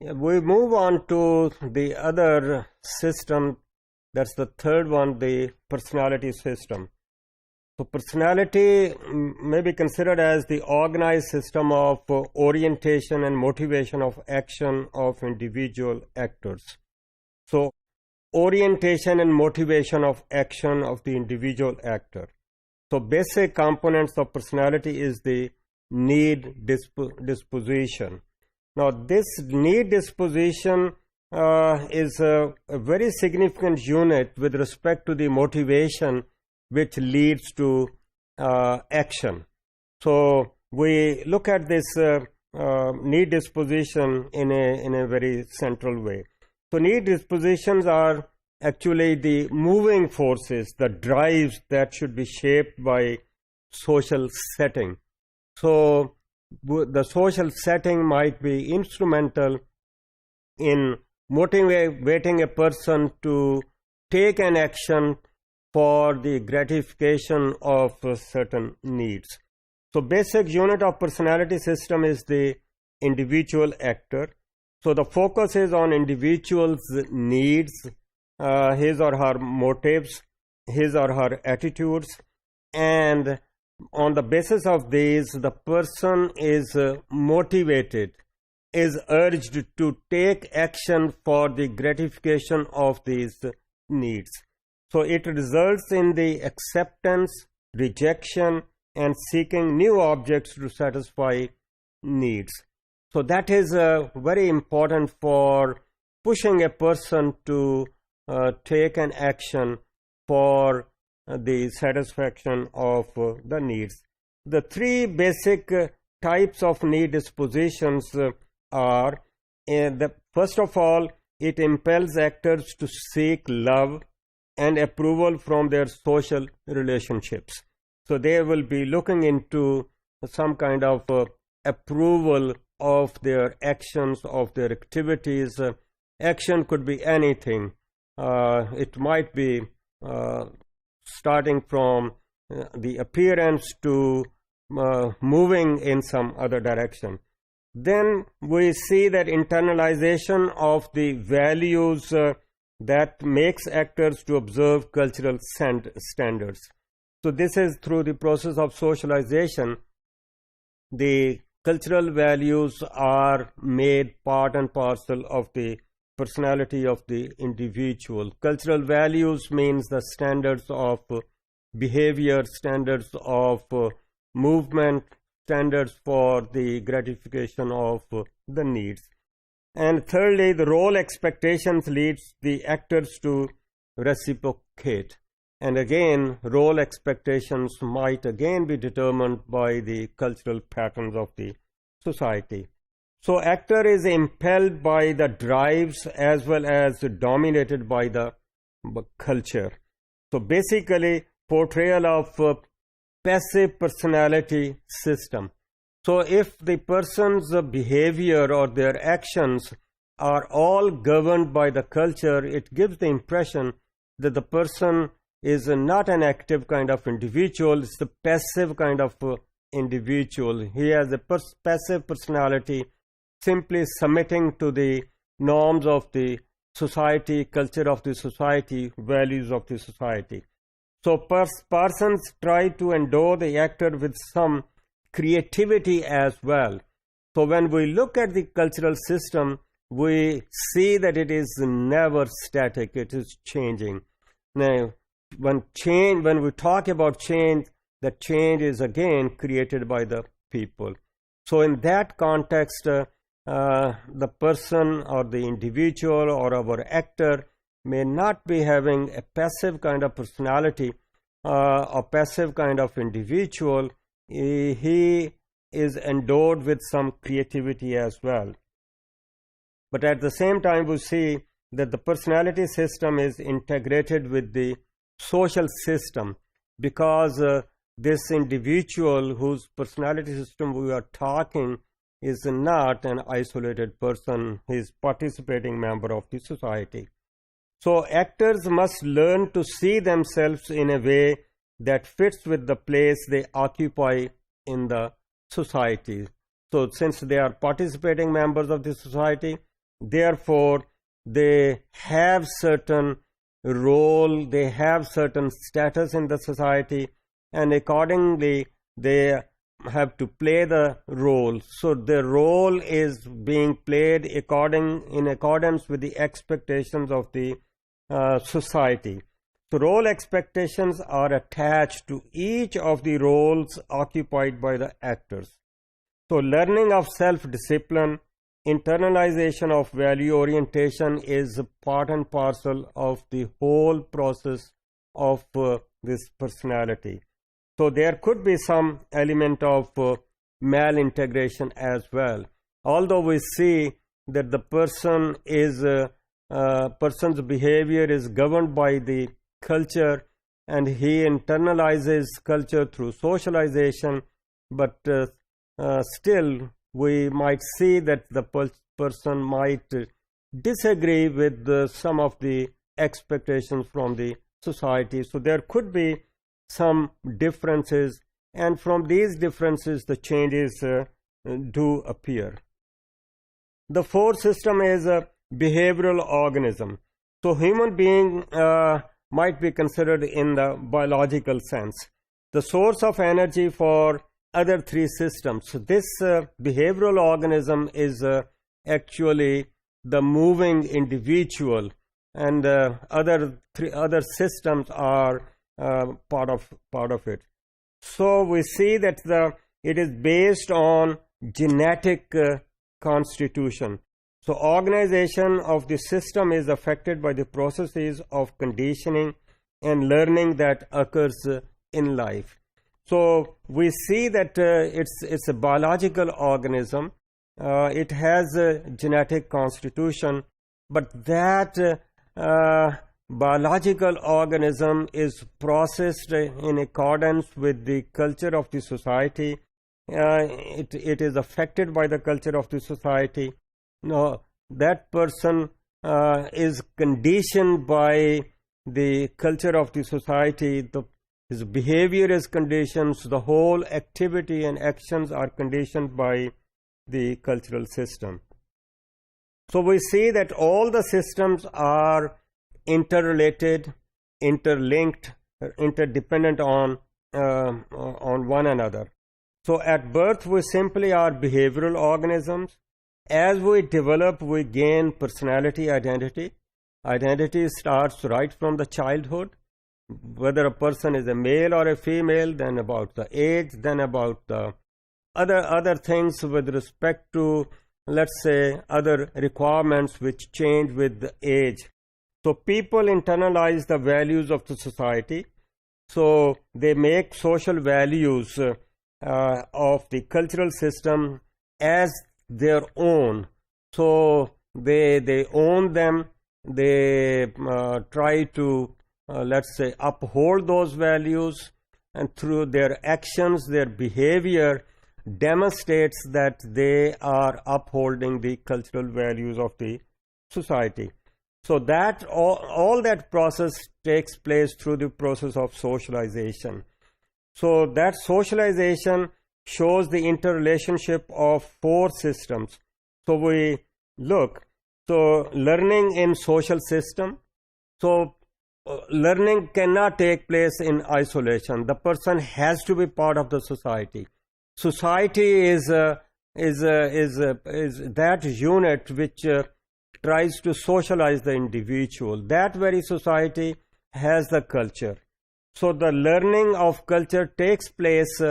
We move on to the other system. That's the third one, the personality system. So personality may be considered as the organized system of orientation and motivation of action of individual actors. So orientation and motivation of action of the individual actor. So basic components of personality is the need disposition. Now this need disposition is a very significant unit with respect to the motivation which leads to action. So we look at this need disposition in a very central way. So need dispositions are actually the moving forces, the drives that should be shaped by social setting. So the social setting might be instrumental in motivating a person to take an action for the gratification of certain needs. So basic unit of personality system is the individual actor. So the focus is on individual's needs, his or her motives, his or her attitudes, and on the basis of these, the person is motivated, is urged to take action for the gratification of these needs. So it results in the acceptance, rejection, and seeking new objects to satisfy needs. So that is very important for pushing a person to take an action for the satisfaction of the needs. The three basic types of need dispositions are, first of all, it impels actors to seek love and approval from their social relationships. So they will be looking into some kind of approval of their actions, of their activities. Action could be anything. It might be starting from the appearance to moving in some other direction. Then we see that internalization of the values that makes actors to observe cultural standards. So this is through the process of socialization. The cultural values are made part and parcel of the personality of the individual. Cultural values means the standards of behavior, standards of movement, standards for the gratification of the needs. And thirdly, the role expectations leads the actors to reciprocate. And again, role expectations might again be determined by the cultural patterns of the society. So actor is impelled by the drives as well as dominated by the culture. So basically, portrayal of passive personality system. So if the person's behavior or their actions are all governed by the culture, it gives the impression that the person is not an active kind of individual, it's a passive kind of individual. He has a passive personality, simply submitting to the norms of the society, culture of the society, values of the society. So persons try to endow the actor with some creativity as well. So when we look at the cultural system, we see that it is never static, it is changing. Now, when we talk about change, the change is again created by the people. So in that context, the person or the individual or our actor may not be having a passive kind of personality, a passive kind of individual. He is endowed with some creativity as well. But at the same time, we see that the personality system is integrated with the social system, because this individual whose personality system we are talking is not an isolated person, he is participating member of the society. So actors must learn to see themselves in a way that fits with the place they occupy in the society. So since they are participating members of the society, Therefore, they have certain role, they have certain status in the society, and accordingly they have to play the role. So the role is being played in accordance with the expectations of the society. So role expectations are attached to each of the roles occupied by the actors. So learning of self-discipline, internalization of value orientation is part and parcel of the whole process of this personality. So there could be some element of malintegration as well. Although we see that the person's behavior is governed by the culture, and he internalizes culture through socialization, but still we might see that the person might disagree with some of the expectations from the society. So there could be some differences, and from these differences the changes do appear. The fourth system is a behavioral organism. So human being might be considered in the biological sense, the source of energy for other three systems. So this behavioral organism is actually the moving individual, and other systems are part of it. So we see that it is based on genetic constitution. So organization of the system is affected by the processes of conditioning and learning that occurs in life. So we see that it's a biological organism. It has a genetic constitution, but that biological organism is processed in accordance with the culture of the society. It is affected by the culture of the society. No, that person is conditioned by the culture of the society. His behavior is conditioned. So the whole activity and actions are conditioned by the cultural system. So we see that all the systems are interrelated, interlinked, interdependent on one another. So at birth we simply are behavioral organisms. As we develop, we gain personality, identity. Identity starts right from the childhood, whether a person is a male or a female, then about the age, then about the other things with respect to, let's say, other requirements which change with the age. So people internalize the values of the society. So they make social values of the cultural system as their own. So they own them. They try to let's say uphold those values, and through their actions, their behavior demonstrates that they are upholding the cultural values of the society. So that all that process takes place through the process of socialization. So that socialization shows the interrelationship of four systems. So we look, so learning in social system. So learning cannot take place in isolation. The person has to be part of the society. Society is that unit which tries to socialize the individual. That very society has the culture. So the learning of culture takes place,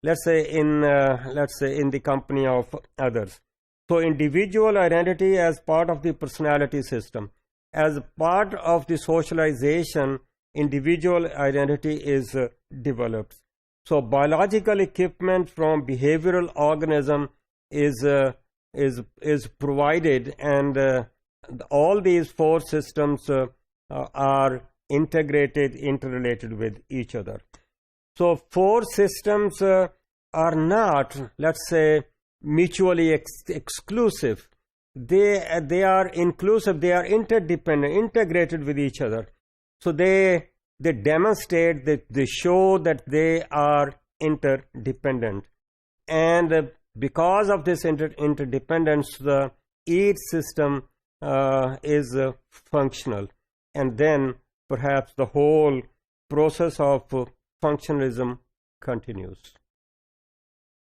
let's say in the company of others. So individual identity as part of the personality system. As part of the socialization, individual identity is developed. So biological equipment from behavioral organism is provided, and all these four systems are integrated, interrelated with each other. So four systems are not, let's say, mutually exclusive. They are inclusive, they are interdependent, integrated with each other. So they demonstrate that they show that they are interdependent, and because of this interdependence, each system is functional, and then perhaps the whole process of functionalism continues.